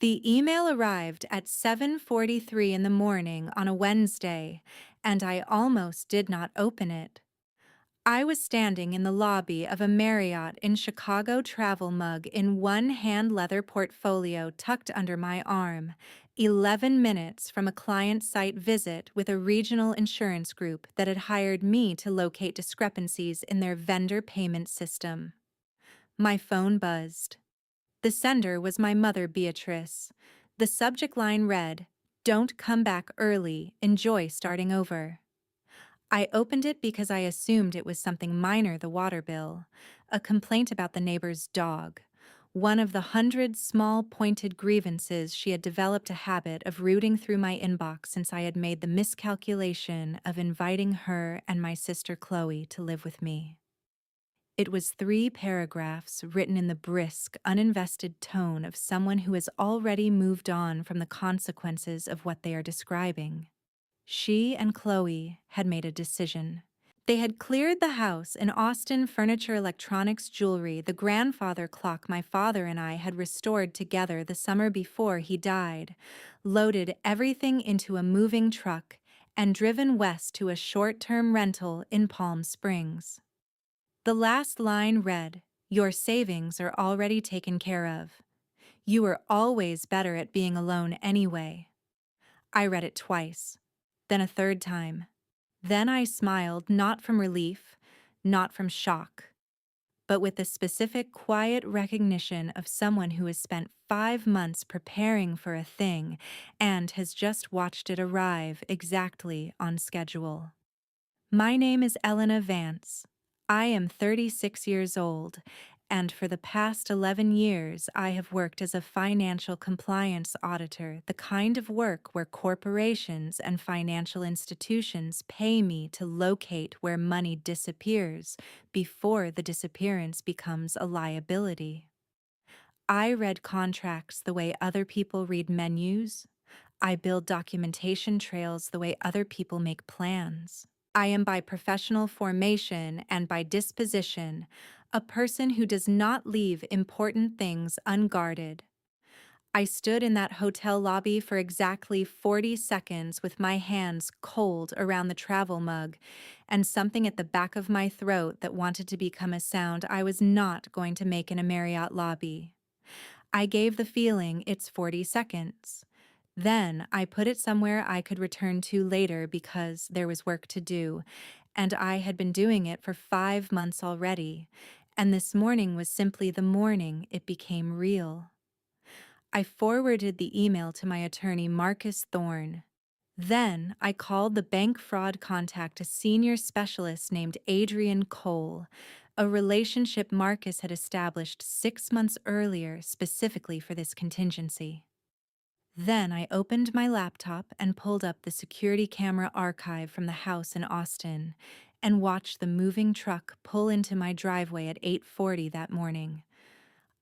The email arrived at 7:43 in the morning on a Wednesday, and I almost did not open it. I was standing in the lobby of a Marriott in Chicago, travel mug in one hand leather portfolio tucked under my arm, 11 minutes from a client site visit with a regional insurance group that had hired me to locate discrepancies in their vendor payment system. My phone buzzed. The sender was my mother, Beatrice. The subject line read, "Don't come back early, enjoy starting over." I opened it because I assumed it was something minor, the water bill, a complaint about the neighbor's dog, one of the 100 small pointed grievances she had developed a habit of rooting through my inbox since I had made the miscalculation of inviting her and my sister Chloe to live with me. It was 3 paragraphs written in the brisk, uninvested tone of someone who has already moved on from the consequences of what they are describing. She and Chloe had made a decision. They had cleared the house and Austin furniture, electronics, jewelry, the grandfather clock my father and I had restored together the summer before he died, loaded everything into a moving truck, and driven west to a short-term rental in Palm Springs. The last line read, "Your savings are already taken care of. You are always better at being alone anyway." I read it twice, then a third time. Then I smiled, not from relief, not from shock, but with the specific, quiet recognition of someone who has spent 5 months preparing for a thing and has just watched it arrive exactly on schedule. My name is Elena Vance. I am 36 years old, and for the past 11 years I have worked as a financial compliance auditor, the kind of work where corporations and financial institutions pay me to locate where money disappears before the disappearance becomes a liability. I read contracts the way other people read menus. I build documentation trails the way other people make plans. I am by professional formation and by disposition a person who does not leave important things unguarded. I stood in that hotel lobby for exactly 40 seconds with my hands cold around the travel mug and something at the back of my throat that wanted to become a sound I was not going to make in a Marriott lobby. I gave the feeling it's 40 seconds. Then I put it somewhere I could return to later because there was work to do, and I had been doing it for 5 months already, and this morning was simply the morning it became real. I forwarded the email to my attorney, Marcus Thorne. Then I called the bank fraud contact, a senior specialist named Adrian Cole, a relationship Marcus had established 6 months earlier specifically for this contingency. Then I opened my laptop and pulled up the security camera archive from the house in Austin and watched the moving truck pull into my driveway at 8:40 that morning.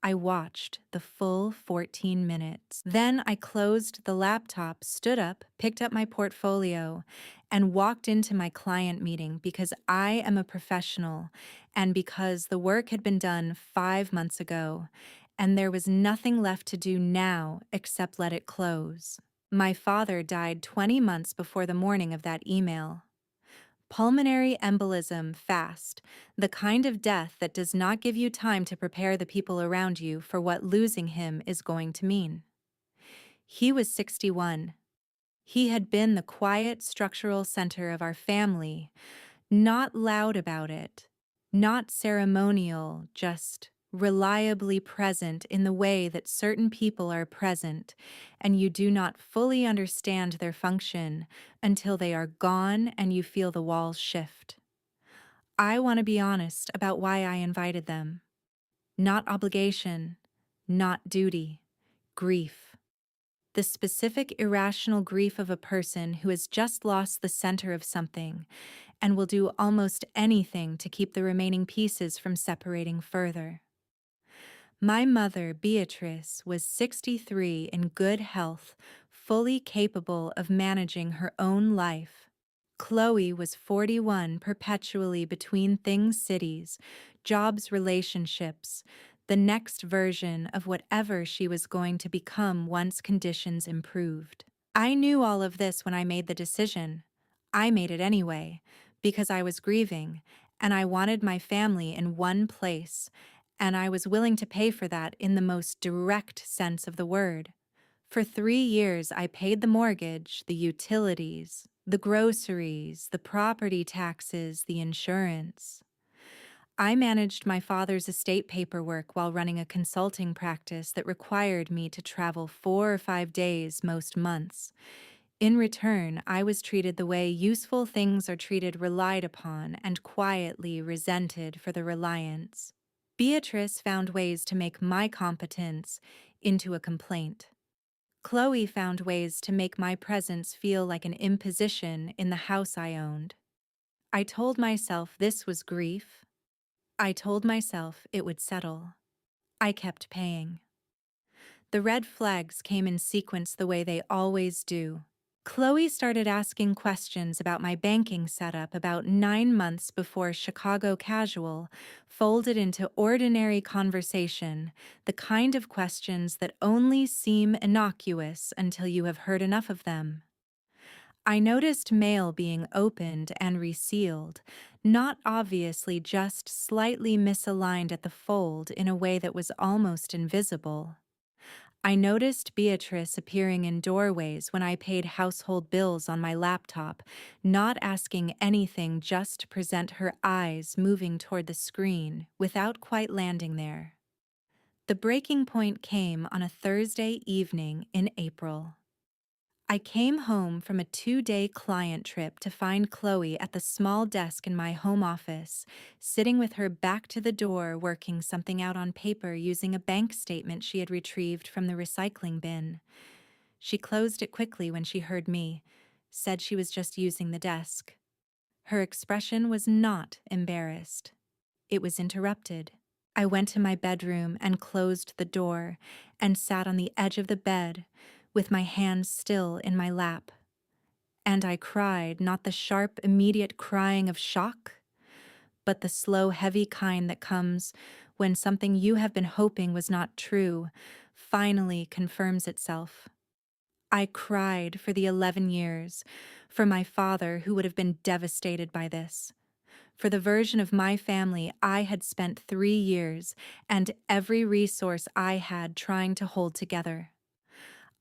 I watched the full 14 minutes. Then I closed the laptop, stood up, picked up my portfolio, and walked into my client meeting because I am a professional and because the work had been done 5 months ago, and there was nothing left to do now except let it close. My father died 20 months before the morning of that email. Pulmonary embolism, fast, the kind of death that does not give you time to prepare the people around you for what losing him is going to mean. He was 61. He had been the quiet structural center of our family, not loud about it, not ceremonial, just reliably present in the way that certain people are present, and you do not fully understand their function until they are gone and you feel the walls shift. I want to be honest about why I invited them. Not obligation, not duty, grief. The specific irrational grief of a person who has just lost the center of something and will do almost anything to keep the remaining pieces from separating further. My mother, Beatrice, was 63 in good health, fully capable of managing her own life. Chloe was 41, perpetually between things, cities, jobs, relationships, the next version of whatever she was going to become once conditions improved. I knew all of this when I made the decision. I made it anyway, because I was grieving, and I wanted my family in one place, and I was willing to pay for that in the most direct sense of the word. For 3 years, I paid the mortgage, the utilities, the groceries, the property taxes, the insurance. I managed my father's estate paperwork while running a consulting practice that required me to travel 4 or 5 days most months. In return, I was treated the way useful things are treated, relied upon, and quietly resented for the reliance. Beatrice found ways to make my competence into a complaint. Chloe found ways to make my presence feel like an imposition in the house I owned. I told myself this was grief. I told myself it would settle. I kept paying. The red flags came in sequence the way they always do. Chloe started asking questions about my banking setup about 9 months before Chicago Casual folded into ordinary conversation, the kind of questions that only seem innocuous until you have heard enough of them. I noticed mail being opened and resealed, not obviously just slightly misaligned at the fold in a way that was almost invisible. I noticed Beatrice appearing in doorways when I paid household bills on my laptop, not asking anything, just to present her eyes moving toward the screen without quite landing there. The breaking point came on a Thursday evening in April. I came home from a 2-day client trip to find Chloe at the small desk in my home office, sitting with her back to the door working something out on paper using a bank statement she had retrieved from the recycling bin. She closed it quickly when she heard me, said she was just using the desk. Her expression was not embarrassed. It was interrupted. I went to my bedroom and closed the door and sat on the edge of the bed, with my hands still in my lap. And I cried, not the sharp, immediate crying of shock, but the slow, heavy kind that comes when something you have been hoping was not true finally confirms itself. I cried for the 11 years, for my father who would have been devastated by this, for the version of my family I had spent 3 years and every resource I had trying to hold together.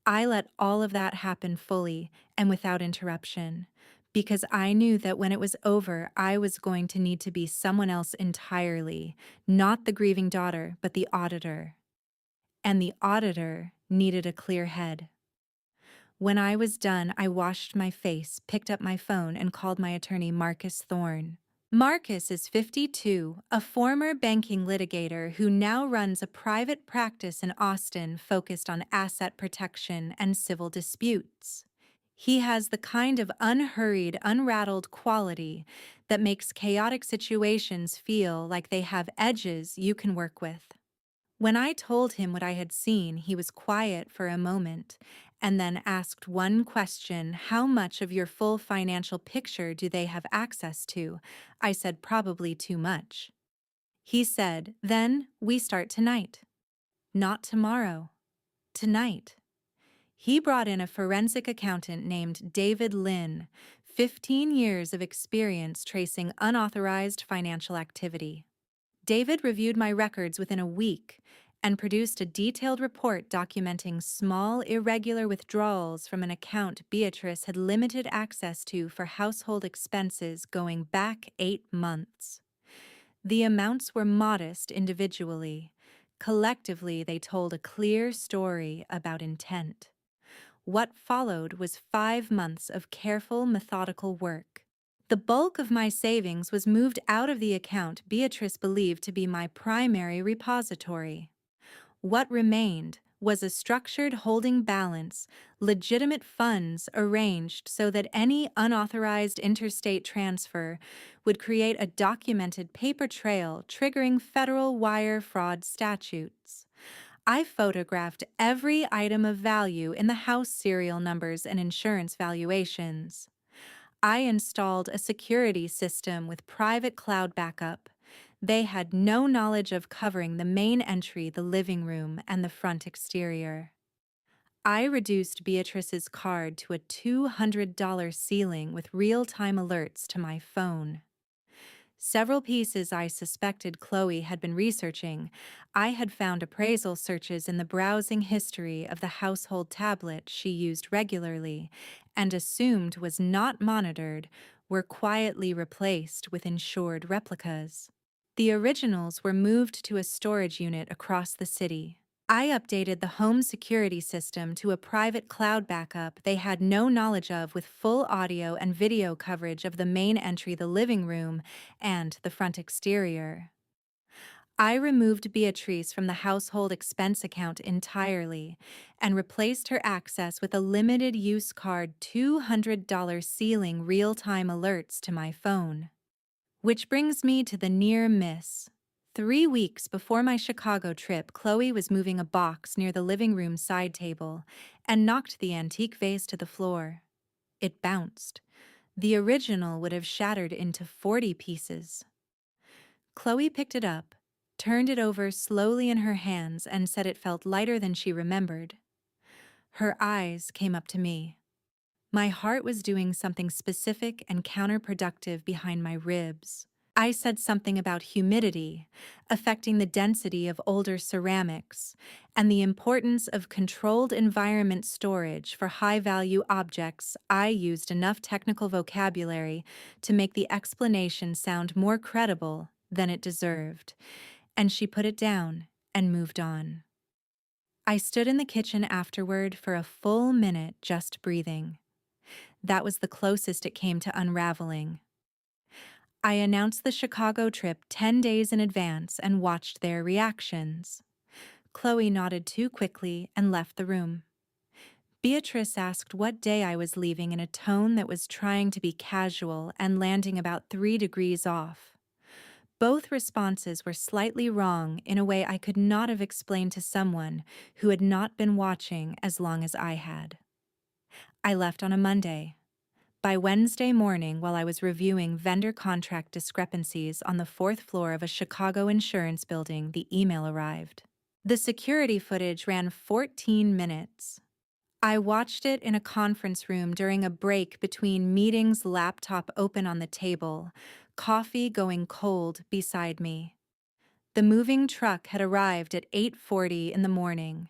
I let all of that happen fully and without interruption, because I knew that when it was over, I was going to need to be someone else entirely, not the grieving daughter, but the auditor. And the auditor needed a clear head. When I was done, I washed my face, picked up my phone, and called my attorney, Marcus Thorne. Marcus is 52, a former banking litigator who now runs a private practice in Austin focused on asset protection and civil disputes. He has the kind of unhurried, unrattled quality that makes chaotic situations feel like they have edges you can work with. When I told him what I had seen, he was quiet for a moment and then asked one question: how much of your full financial picture do they have access to? I said probably too much. He said, then we start tonight. Not tomorrow. Tonight. He brought in a forensic accountant named David Lynn, 15 years of experience tracing unauthorized financial activity. David reviewed my records within a week and produced a detailed report documenting small, irregular withdrawals from an account Beatrice had limited access to for household expenses going back 8 months. The amounts were modest individually. Collectively, they told a clear story about intent. What followed was 5 months of careful, methodical work. The bulk of my savings was moved out of the account Beatrice believed to be my primary repository. What remained was a structured holding balance, legitimate funds arranged so that any unauthorized interstate transfer would create a documented paper trail triggering federal wire fraud statutes. I photographed every item of value in the house serial numbers and insurance valuations. I installed a security system with private cloud backup. They had no knowledge of covering the main entry, the living room, and the front exterior. I reduced Beatrice's card to a $200 ceiling with real-time alerts to my phone. Several pieces I suspected Chloe had been researching. I had found appraisal searches in the browsing history of the household tablet she used regularly and assumed was not monitored, were quietly replaced with insured replicas. The originals were moved to a storage unit across the city. I updated the home security system to a private cloud backup they had no knowledge of, with full audio and video coverage of the main entry, the living room, and the front exterior. I removed Beatrice from the household expense account entirely and replaced her access with a limited use card $200 ceiling real-time alerts to my phone. Which brings me to the near miss. 3 weeks before my Chicago trip, Chloe was moving a box near the living room side table and knocked the antique vase to the floor. It bounced. The original would have shattered into 40 pieces. Chloe picked it up, turned it over slowly in her hands, and said it felt lighter than she remembered. Her eyes came up to me. My heart was doing something specific and counterproductive behind my ribs. I said something about humidity, affecting the density of older ceramics, and the importance of controlled environment storage for high-value objects. I used enough technical vocabulary to make the explanation sound more credible than it deserved, and she put it down and moved on. I stood in the kitchen afterward for a full minute, just breathing. That was the closest it came to unraveling. I announced the Chicago trip 10 days in advance and watched their reactions. Chloe nodded too quickly and left the room. Beatrice asked what day I was leaving in a tone that was trying to be casual and landing about 3 degrees off. Both responses were slightly wrong in a way I could not have explained to someone who had not been watching as long as I had. I left on a Monday. By Wednesday morning, while I was reviewing vendor contract discrepancies on the 4th floor of a Chicago insurance building, the email arrived. The security footage ran 14 minutes. I watched it in a conference room during a break between meetings, laptop open on the table, coffee going cold beside me. The moving truck had arrived at 8:40 in the morning.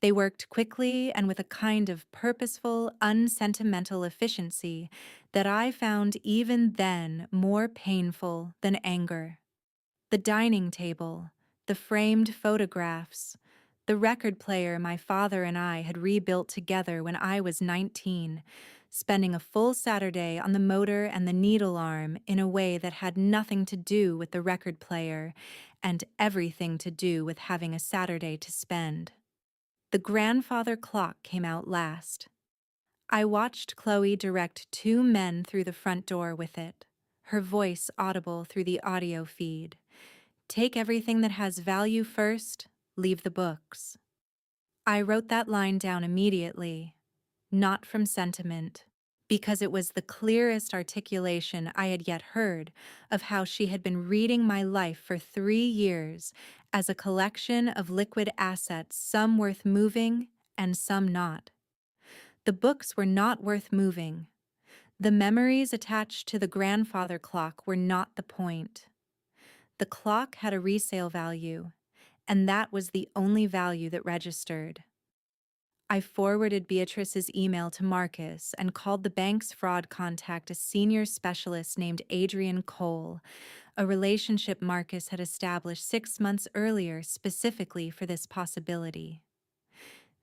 They worked quickly and with a kind of purposeful, unsentimental efficiency that I found even then more painful than anger. The dining table, the framed photographs, the record player my father and I had rebuilt together when I was 19, spending a full Saturday on the motor and the needle arm in a way that had nothing to do with the record player and everything to do with having a Saturday to spend. The grandfather clock came out last. I watched Chloe direct 2 men through the front door with it, her voice audible through the audio feed. Take everything that has value first, leave the books. I wrote that line down immediately, not from sentiment, because it was the clearest articulation I had yet heard of how she had been reading my life for 3 years as a collection of liquid assets, some worth moving and some not. The books were not worth moving. The memories attached to the grandfather clock were not the point. The clock had a resale value, and that was the only value that registered. I forwarded Beatrice's email to Marcus and called the bank's fraud contact, a senior specialist named Adrian Cole, a relationship Marcus had established 6 months earlier specifically for this possibility.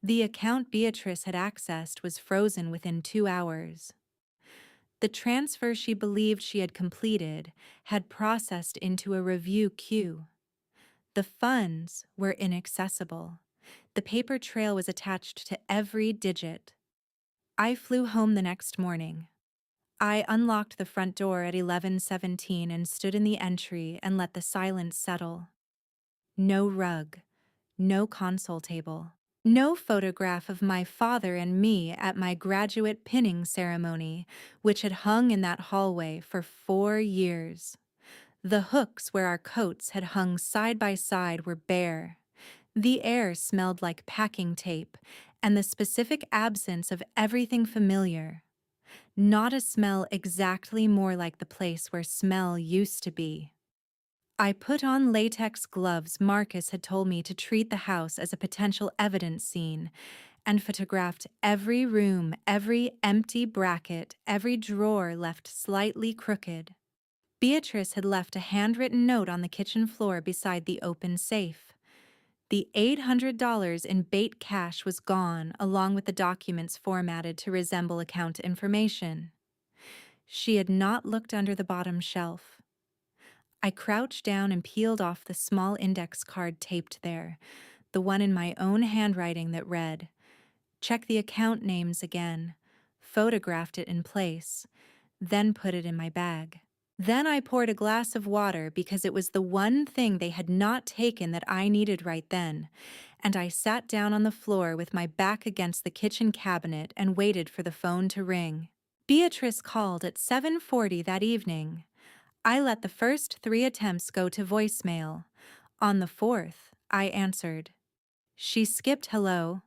The account Beatrice had accessed was frozen within 2 hours. The transfer she believed she had completed had processed into a review queue. The funds were inaccessible. The paper trail was attached to every digit. I flew home the next morning. I unlocked the front door at 11:17 and stood in the entry and let the silence settle. No rug, no console table, no photograph of my father and me at my graduate pinning ceremony, which had hung in that hallway for 4 years. The hooks where our coats had hung side by side were bare. The air smelled like packing tape, and the specific absence of everything familiar. Not a smell exactly more like the place where smell used to be. I put on latex gloves Marcus had told me to treat the house as a potential evidence scene, and photographed every room, every empty bracket, every drawer left slightly crooked. Beatrice had left a handwritten note on the kitchen floor beside the open safe. The $800 in bait cash was gone, along with the documents formatted to resemble account information. She had not looked under the bottom shelf. I crouched down and peeled off the small index card taped there, the one in my own handwriting that read, "Check the account names again," photographed it in place, then put it in my bag. Then I poured a glass of water because it was the one thing they had not taken that I needed right then, and I sat down on the floor with my back against the kitchen cabinet and waited for the phone to ring. Beatrice called at 7:40 that evening. I let the first 3 attempts go to voicemail. On the fourth, I answered. She skipped hello.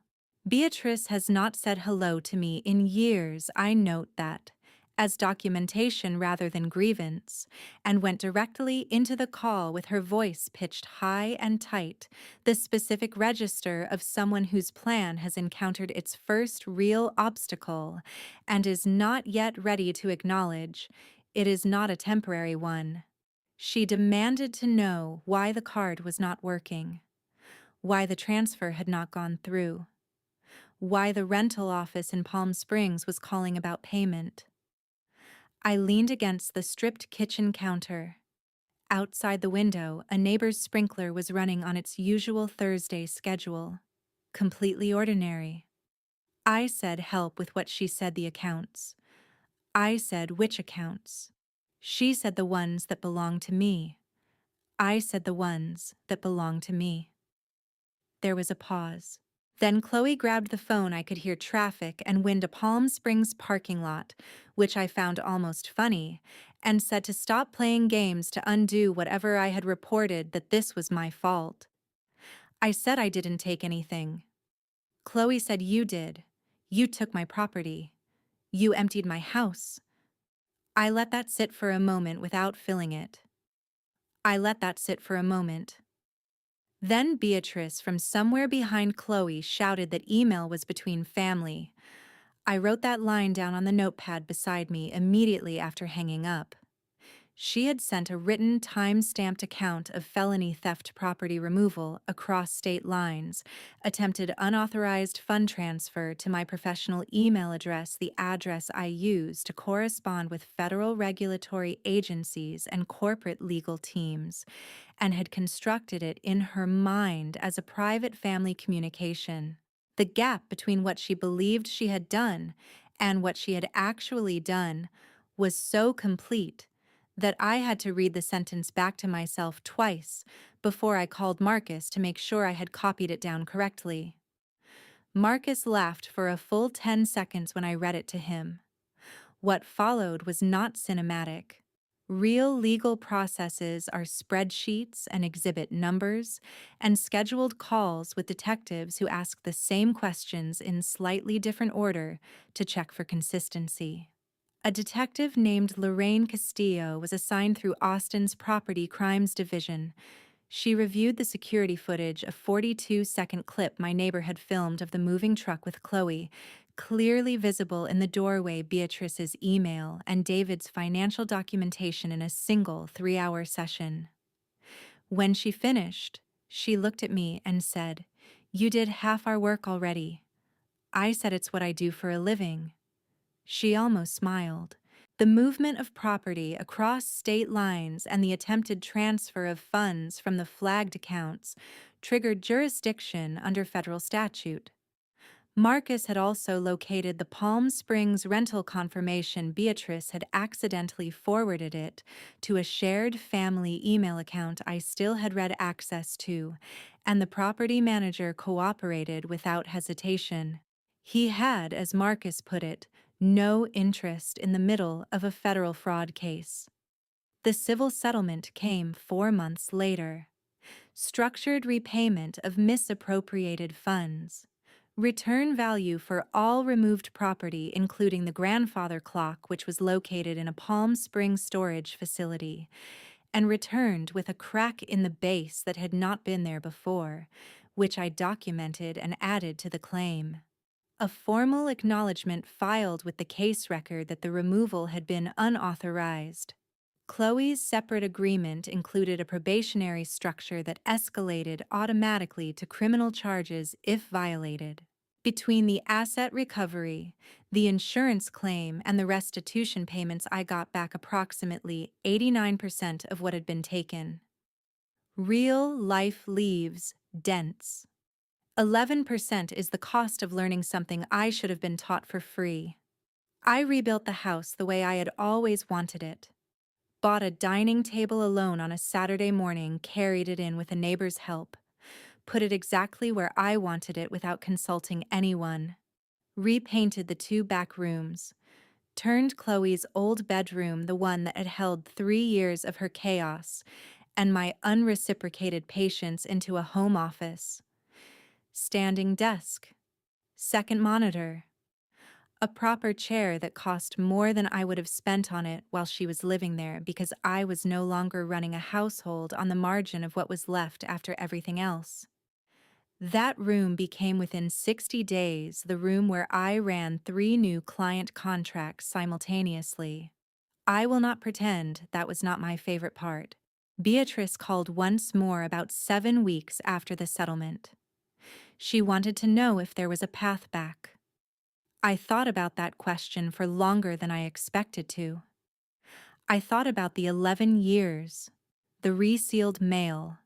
Beatrice has not said hello to me in years, I note that, as documentation rather than grievance, and went directly into the call with her voice pitched high and tight, the specific register of someone whose plan has encountered its first real obstacle and is not yet ready to acknowledge it is not a temporary one. She demanded to know why the card was not working, why the transfer had not gone through, why the rental office in Palm Springs was calling about payment. I leaned against the stripped kitchen counter. Outside the window, a neighbor's sprinkler was running on its usual Thursday schedule. Completely ordinary. I said help with what she said the accounts. I said which accounts. She said the ones that belong to me. I said the ones that belong to me. There was a pause. Then Chloe grabbed the phone. I could hear traffic and wind a Palm Springs parking lot, which I found almost funny, and said to stop playing games to undo whatever I had reported, that this was my fault. I said I didn't take anything. Chloe said you did. You took my property. You emptied my house. I let that sit for a moment without filling it. I let that sit for a moment. Then Beatrice from somewhere behind Chloe shouted that email was between family. I wrote that line down on the notepad beside me immediately after hanging up. She had sent a written, time-stamped account of felony theft property removal across state lines, attempted unauthorized fund transfer to my professional email address, the address I use to correspond with federal regulatory agencies and corporate legal teams, and had constructed it in her mind as a private family communication. The gap between what she believed she had done and what she had actually done was so complete that I had to read the sentence back to myself twice before I called Marcus to make sure I had copied it down correctly. Marcus laughed for a full 10 seconds when I read it to him. What followed was not cinematic. Real legal processes are spreadsheets and exhibit numbers and scheduled calls with detectives who ask the same questions in slightly different order to check for consistency. A detective named Lorraine Castillo was assigned through Austin's Property Crimes Division. She reviewed the security footage, a 42-second clip my neighbor had filmed of the moving truck with Chloe, clearly visible in the doorway, Beatrice's email, and David's financial documentation in a single 3-hour session. When she finished, she looked at me and said, "You did half our work already." I said it's what I do for a living. She almost smiled. The movement of property across state lines and the attempted transfer of funds from the flagged accounts triggered jurisdiction under federal statute. Marcus had also located the Palm Springs rental confirmation. Beatrice had accidentally forwarded it to a shared family email account I still had read access to, and the property manager cooperated without hesitation. He had, as Marcus put it, no interest in the middle of a federal fraud case. The civil settlement came 4 months later. Structured repayment of misappropriated funds. Return value for all removed property, including the grandfather clock, which was located in a Palm Springs storage facility, and returned with a crack in the base that had not been there before, which I documented and added to the claim. A formal acknowledgement filed with the case record that the removal had been unauthorized. Chloe's separate agreement included a probationary structure that escalated automatically to criminal charges if violated. Between the asset recovery, the insurance claim, and the restitution payments, I got back approximately 89% of what had been taken. Real life leaves dents. 11% is the cost of learning something I should have been taught for free. I rebuilt the house the way I had always wanted it. Bought a dining table alone on a Saturday morning, carried it in with a neighbor's help, put it exactly where I wanted it without consulting anyone, repainted the 2 back rooms, turned Chloe's old bedroom, the one that had held 3 years of her chaos and my unreciprocated patience, into a home office. Standing desk, second monitor, a proper chair that cost more than I would have spent on it while she was living there, because I was no longer running a household on the margin of what was left after everything else. That room became within 60 days the room where I ran 3 new client contracts simultaneously. I will not pretend that was not my favorite part. Beatrice called once more about 7 weeks after the settlement. She wanted to know if there was a path back. I thought about that question for longer than I expected to. I thought about the 11 years, the resealed mail,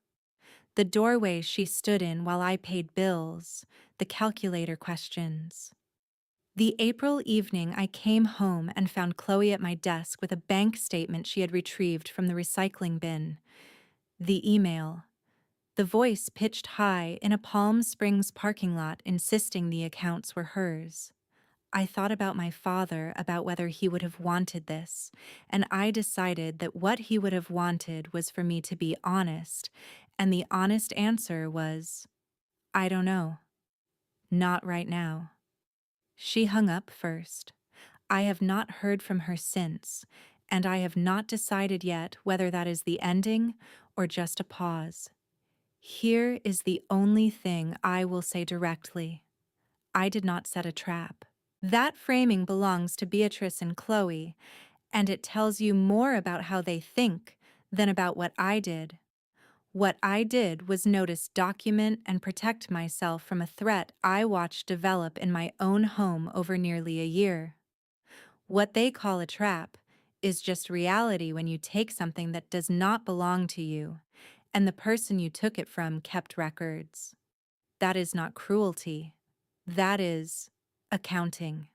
the doorway she stood in while I paid bills, the calculator questions. The April evening I came home and found Chloe at my desk with a bank statement she had retrieved from the recycling bin. The email. The voice pitched high in a Palm Springs parking lot, insisting the accounts were hers. I thought about my father, about whether he would have wanted this, and I decided that what he would have wanted was for me to be honest, and the honest answer was, I don't know. Not right now. She hung up first. I have not heard from her since, and I have not decided yet whether that is the ending or just a pause. Here is the only thing I will say directly. I did not set a trap. That framing belongs to Beatrice and Chloe, and it tells you more about how they think than about what I did. What I did was notice, document, and protect myself from a threat I watched develop in my own home over nearly a year. What they call a trap is just reality when you take something that does not belong to you, and the person you took it from kept records. That is not cruelty. That is accounting.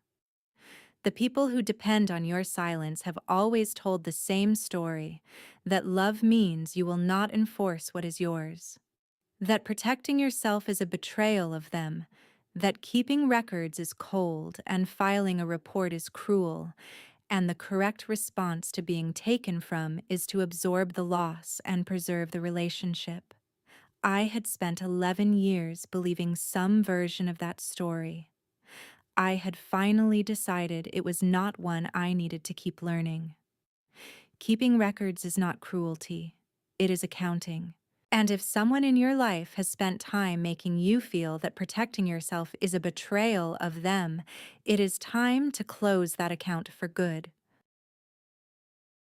The people who depend on your silence have always told the same story, that love means you will not enforce what is yours, that protecting yourself is a betrayal of them, that keeping records is cold and filing a report is cruel, and the correct response to being taken from is to absorb the loss and preserve the relationship. I had spent 11 years believing some version of that story. I had finally decided it was not one I needed to keep learning. Keeping records is not cruelty. It is accounting. And if someone in your life has spent time making you feel that protecting yourself is a betrayal of them, it is time to close that account for good.